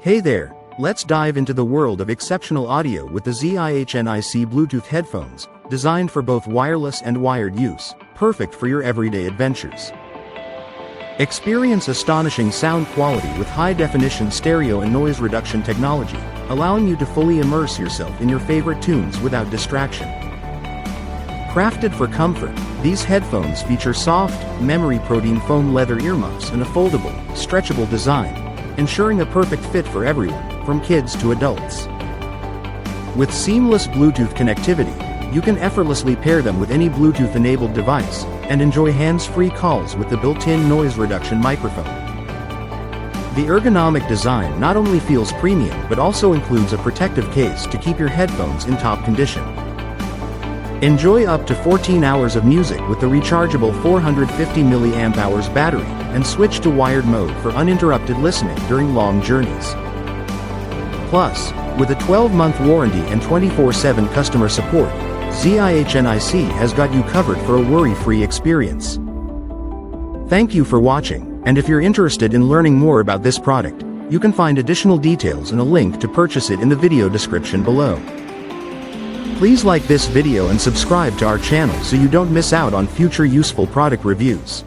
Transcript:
Hey there, let's dive into the world of exceptional audio with the ZIHNIC Bluetooth headphones, designed for both wireless and wired use, perfect for your everyday adventures. Experience astonishing sound quality with high-definition stereo and noise reduction technology, allowing you to fully immerse yourself in your favorite tunes without distraction. Crafted for comfort, these headphones feature soft, memory-protein foam leather earmuffs and a foldable, stretchable design, ensuring a perfect fit for everyone, from kids to adults. With seamless Bluetooth connectivity, you can effortlessly pair them with any Bluetooth-enabled device, and enjoy hands-free calls with the built-in noise reduction microphone. The ergonomic design not only feels premium but also includes a protective case to keep your headphones in top condition. Enjoy up to 14 hours of music with the rechargeable 450 mAh battery, and switch to wired mode for uninterrupted listening during long journeys. Plus, with a 12-month warranty and 24/7 customer support, ZIHNIC has got you covered for a worry-free experience. Thank you for watching, and if you're interested in learning more about this product, you can find additional details and a link to purchase it in the video description below. Please like this video and subscribe to our channel so you don't miss out on future useful product reviews.